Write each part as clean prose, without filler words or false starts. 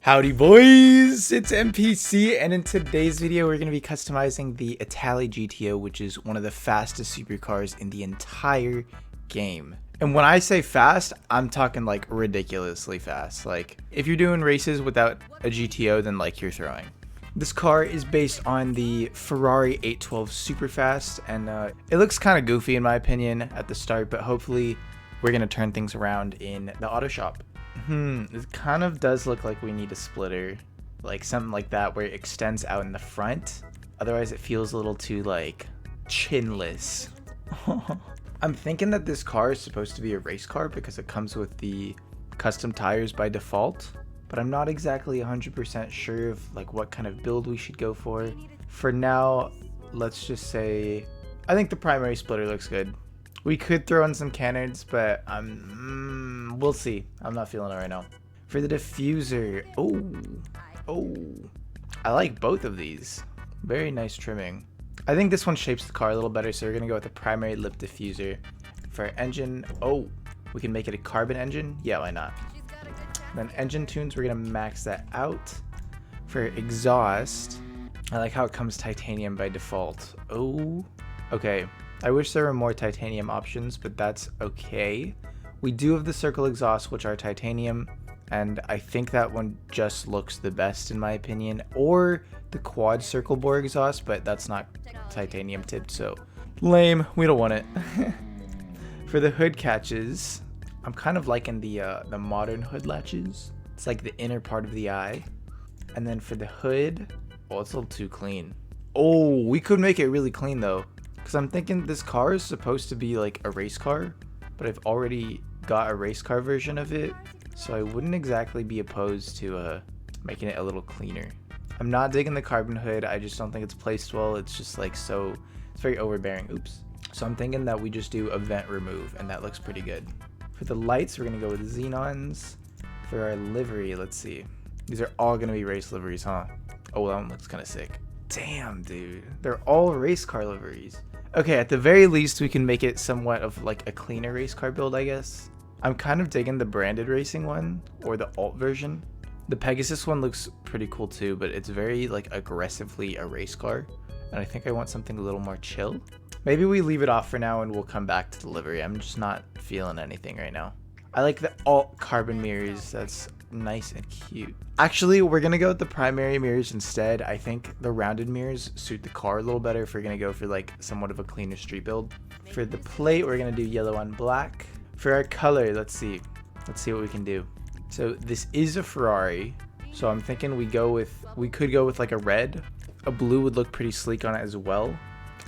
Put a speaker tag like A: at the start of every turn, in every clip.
A: Howdy boys, it's MPC, and in today's video we're going to be customizing the Itali GTO, which is one of the fastest supercars in the entire game. And when I say fast, I'm talking like ridiculously fast. Like if you're doing races without a GTO, then like you're throwing. This car is based on the Ferrari 812 Superfast, and it looks kind of goofy in my opinion at the start, but hopefully we're going to turn things around in the auto shop. It kind of does look like we need a splitter, like something like that where it extends out in the front. Otherwise it feels a little too like chinless. I'm thinking that this car is supposed to be a race car because it comes with the custom tires by default, but I'm not exactly 100% sure of like what kind of build we should go for. For now, let's just say I think the primary splitter looks good. We could throw in some canards, but we'll see. I'm not feeling it right now. For the diffuser, I like both of these. Very nice trimming. I think this one shapes the car a little better, so we're gonna go with the primary lip diffuser. For our engine, we can make it a carbon engine. Yeah, why not? Then engine tunes, we're gonna max that out. For exhaust, I like how it comes titanium by default. Okay. I wish there were more titanium options, but that's okay. We do have the circle exhaust, which are titanium, and I think that one just looks the best in my opinion. Or the quad circle bore exhaust, but that's not titanium tipped, so lame. We don't want it. For the hood catches, I'm kind of liking the modern hood latches. It's like the inner part of the eye. And then for the hood, it's a little too clean. We could make it really clean though. Because I'm thinking this car is supposed to be like a race car, but I've already got a race car version of it, so I wouldn't exactly be opposed to making it a little cleaner. I'm not digging the carbon hood. I just don't think it's placed well. It's just like it's very overbearing. So I'm thinking that we just do a vent remove, and that looks pretty good. For the lights, we're gonna go with xenons. For our livery, let's see. These are all gonna be race liveries, huh? That one looks kind of sick. Damn, dude, they're all race car liveries. Okay, at the very least, we can make it somewhat of like a cleaner race car build, I guess. I'm kind of digging the branded racing one, or the alt version. The Pegasus one looks pretty cool too, but it's very like aggressively a race car, and I think I want something a little more chill. Maybe we leave it off for now and we'll come back to the livery. I'm just not feeling anything right now. I like the alt carbon mirrors. That's nice and cute. Actually, we're gonna go with the primary mirrors instead. I think the rounded mirrors suit the car a little better if we're gonna go for like somewhat of a cleaner street build. For the plate, we're gonna do yellow on black. For our color, let's see what we can do. So this is a Ferrari, so I'm thinking we could go with like a red. A blue would look pretty sleek on it as well.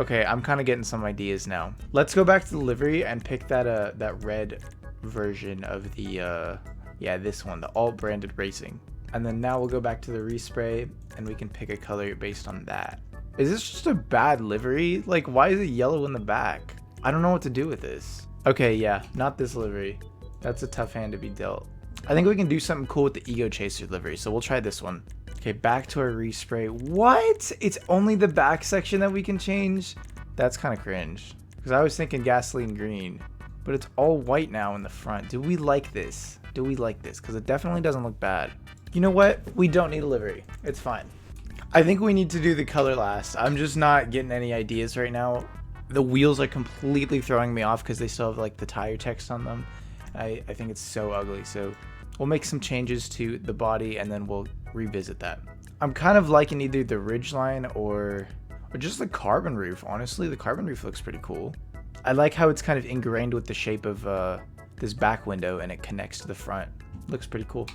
A: Okay, I'm kind of getting some ideas now. Let's go back to the livery and pick that red version of the this one, the alt branded racing. And then now we'll go back to the respray and we can pick a color based on that. Is this just a bad livery? Like, why is it yellow in the back? I don't know what to do with this. Okay, yeah, not this livery. That's a tough hand to be dealt. I think we can do something cool with the Ego Chaser livery, so we'll try this one. Okay, back to our respray. What? It's only the back section that we can change? That's kind of cringe. Because I was thinking gasoline green, but it's all white now in the front. Do we like this? Because it definitely doesn't look bad. You know what? We don't need a livery. It's fine. I think we need to do the color last. I'm just not getting any ideas right now. The wheels are completely throwing me off because they still have like the tire text on them. I think it's so ugly. So we'll make some changes to the body and then we'll revisit that. I'm kind of liking either the ridgeline or just the carbon roof. Honestly, the carbon roof looks pretty cool. I like how it's kind of ingrained with the shape of this back window and it connects to the front. Looks pretty cool.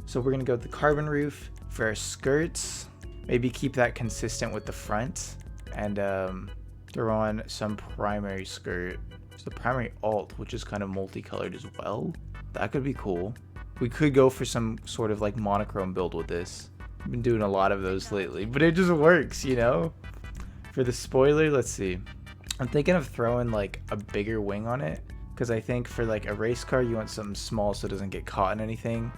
A: So we're gonna go with the carbon roof. For our skirts, maybe keep that consistent with the front and throw on some primary skirt. So the primary alt, which is kind of multicolored as well. That could be cool. We could go for some sort of like monochrome build with this. I've been doing a lot of those lately, but it just works, you know? For the spoiler, let's see. I'm thinking of throwing like a bigger wing on it, because I think for like a race car, you want something small so it doesn't get caught in anything.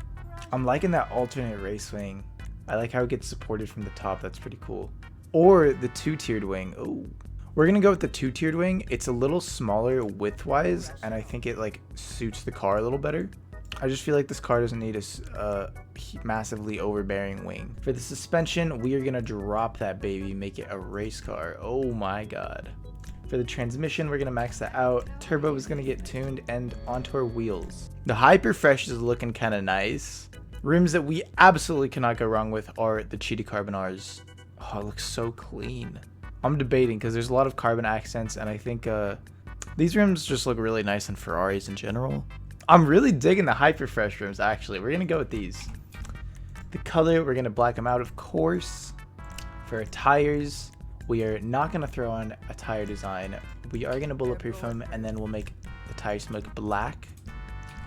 A: I'm liking that alternate race wing. I like how it gets supported from the top. That's pretty cool. Or the two-tiered wing. We're gonna go with the two-tiered wing. It's a little smaller width-wise, and I think it like suits the car a little better. I just feel like this car doesn't need a massively overbearing wing. For the suspension, we are gonna drop that baby, make it a race car. Oh my god. For the transmission, we're gonna max that out. Turbo is gonna get tuned, and onto our wheels. The Hyper Fresh is looking kind of nice. Rims that we absolutely cannot go wrong with are the Cheetah Carbon Rs. Oh, it looks so clean. I'm debating because there's a lot of carbon accents, and I think these rims just look really nice in Ferraris in general. I'm really digging the Hyper Fresh rims, actually. We're gonna go with these. The color, we're gonna black them out, of course. For our tires, we are not gonna throw on a tire design. We are gonna bulletproof them, and then we'll make the tire smoke black.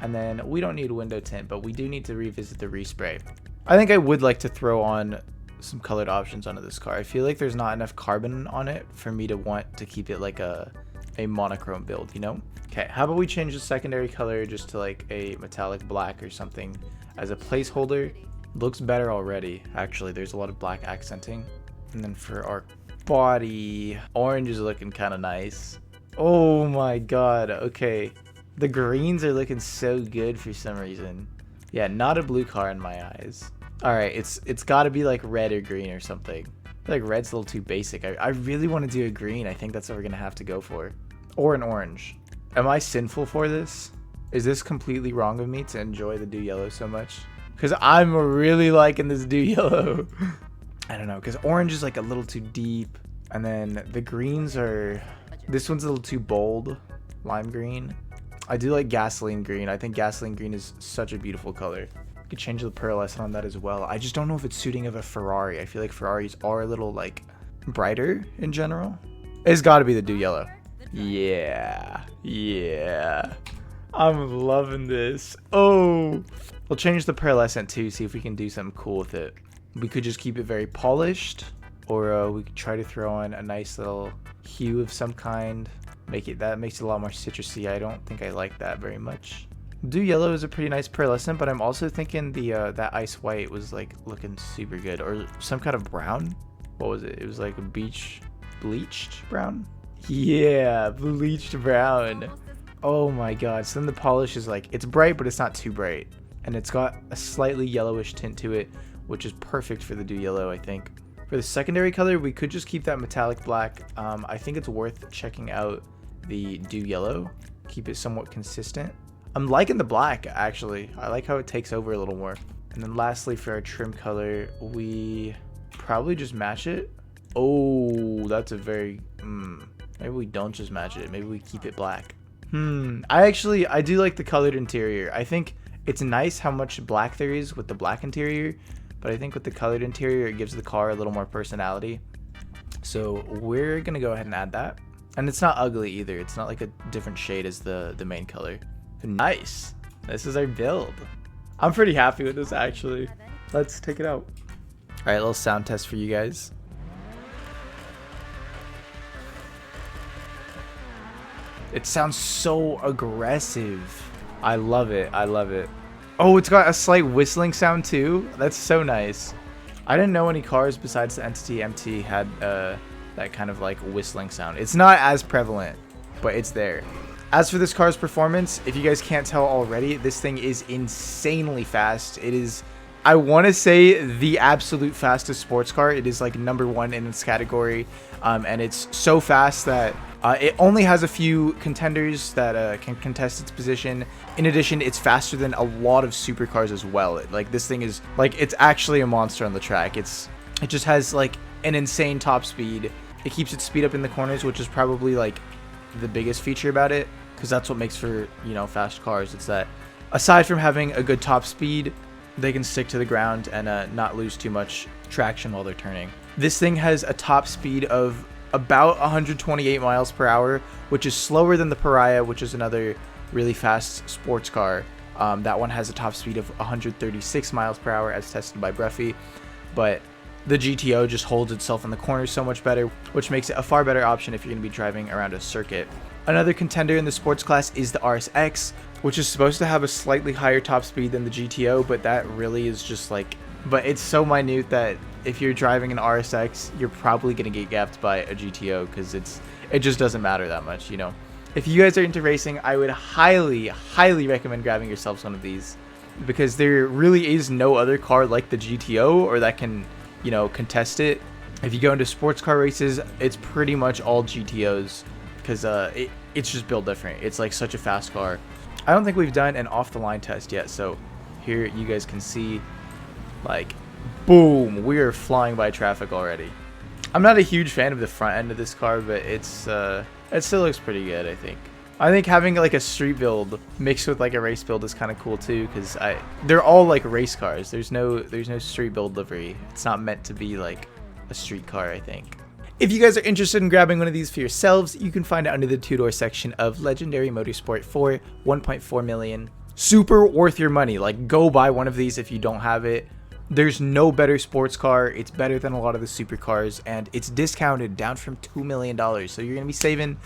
A: And then we don't need window tint, but we do need to revisit the respray. I think I would like to throw on some colored options onto this car. I feel like there's not enough carbon on it for me to want to keep it like a monochrome build, you know? Okay, how about we change the secondary color just to like a metallic black or something as a placeholder. Looks better already, actually. There's a lot of black accenting. And then for our body, orange is looking kind of nice. Oh my god, okay. The greens are looking so good for some reason. Yeah, not a blue car in my eyes. Alright, it's got to be like red or green or something. I feel like red's a little too basic. I really want to do a green. I think that's what we're going to have to go for. Or an orange. Am I sinful for this? Is this completely wrong of me to enjoy the Do Yellow so much? Because I'm really liking this Do Yellow. I don't know, because orange is like a little too deep. And then the greens are... This one's a little too bold. Lime green. I do like gasoline green. I think gasoline green is such a beautiful color. You could change the pearlescent on that as well. I just don't know if it's suiting of a Ferrari. I feel like Ferraris are a little like brighter in general. It's got to be the Do Yellow. Yeah. I'm loving this. Oh, we'll change the pearlescent too. See if we can do something cool with it. We could just keep it very polished, or we could try to throw on a nice little hue of some kind. That makes it a lot more citrusy. I don't think I like that very much. Do Yellow is a pretty nice pearlescent, but I'm also thinking the that ice white was like looking super good, or some kind of brown. What was it? It was like a bleached brown. Yeah, bleached brown. Oh my god. So then the polish is like, it's bright, but it's not too bright, and it's got a slightly yellowish tint to it, which is perfect for the Do Yellow, I think. For the secondary color, we could just keep that metallic black. I think it's worth checking out the Do Yellow. Keep it somewhat consistent. I'm liking the black, actually. I like how it takes over a little more. And then lastly, for our trim color, we probably just match it. Oh, that's a very... maybe we don't just match it. Maybe we keep it black. I do like the colored interior. I think it's nice how much black there is with the black interior, but I think with the colored interior, it gives the car a little more personality. So we're gonna go ahead and add that. And it's not ugly either. It's not like a different shade as the main color. Nice. This is our build. I'm pretty happy with this, actually. Let's take it out. All right, a little sound test for you guys. It sounds so aggressive. I love it. I love it. Oh, it's got a slight whistling sound too. That's so nice. I didn't know any cars besides the Entity MT had that kind of like whistling sound. It's not as prevalent, but it's there. As for this car's performance, if you guys can't tell already, this thing is insanely fast. It is, I want to say, the absolute fastest sports car. It is like #1 in its category, and it's so fast that it only has a few contenders that can contest its position. In addition, it's faster than a lot of supercars as well. Like, this thing is like, it's actually a monster on the track. It just has like an insane top speed. It keeps its speed up in the corners, which is probably like the biggest feature about it, because that's what makes for, you know, fast cars. It's that aside from having a good top speed, they can stick to the ground and not lose too much traction while they're turning. This thing has a top speed of about 128 miles per hour, which is slower than the Pariah, which is another really fast sports car. That one has a top speed of 136 miles per hour as tested by Broughy, but the GTO just holds itself in the corners so much better, which makes it a far better option if you're going to be driving around a circuit. Another contender in the sports class is the RSX, which is supposed to have a slightly higher top speed than the GTO, but that really is just like, but it's so minute that if you're driving an RSX, you're probably going to get gapped by a GTO, because it just doesn't matter that much, you know. If you guys are into racing, I would highly, highly recommend grabbing yourselves one of these, because there really is no other car like the GTO or that can, you know, contest it. If you go into sports car races, it's pretty much all GTOs, because it's just built different. It's like such a fast car. I don't think we've done an off the line test yet, so here you guys can see, like, boom, we are flying by traffic already. I'm not a huge fan of the front end of this car, but it still looks pretty good, I think. I think having like a street build mixed with like a race build is kind of cool too, because they're all like race cars. There's no street build livery. It's not meant to be like a street car, I think. If you guys are interested in grabbing one of these for yourselves, you can find it under the two-door section of Legendary Motorsport for 1.4 million. Super worth your money. Like, go buy one of these if you don't have it. There's no better sports car. It's better than a lot of the supercars, and it's discounted down from $2 million. So you're going to be saving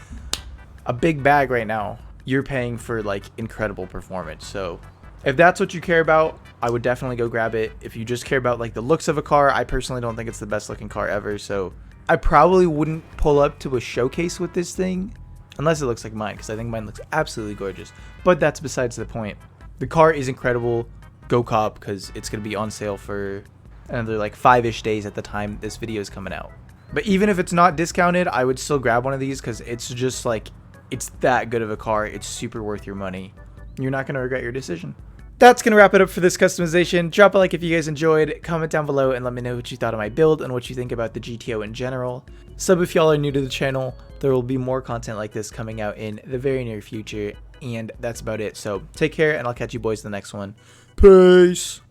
A: a big bag right now. You're paying for like incredible performance. So if that's what you care about, I would definitely go grab it. If you just care about like the looks of a car, I personally don't think it's the best looking car ever. So I probably wouldn't pull up to a showcase with this thing unless it looks like mine, because I think mine looks absolutely gorgeous. But that's besides the point. The car is incredible. Go cop, because it's going to be on sale for another like 5-ish days at the time this video is coming out. But even if it's not discounted, I would still grab one of these, because it's just like, it's that good of a car. It's super worth your money. You're not going to regret your decision. That's going to wrap it up for this customization. Drop a like if you guys enjoyed, comment down below, and let me know what you thought of my build and what you think about the GTO in general. Sub if y'all are new to the channel. There will be more content like this coming out in the very near future, and that's about it. So take care, and I'll catch you boys in the next one. Peace!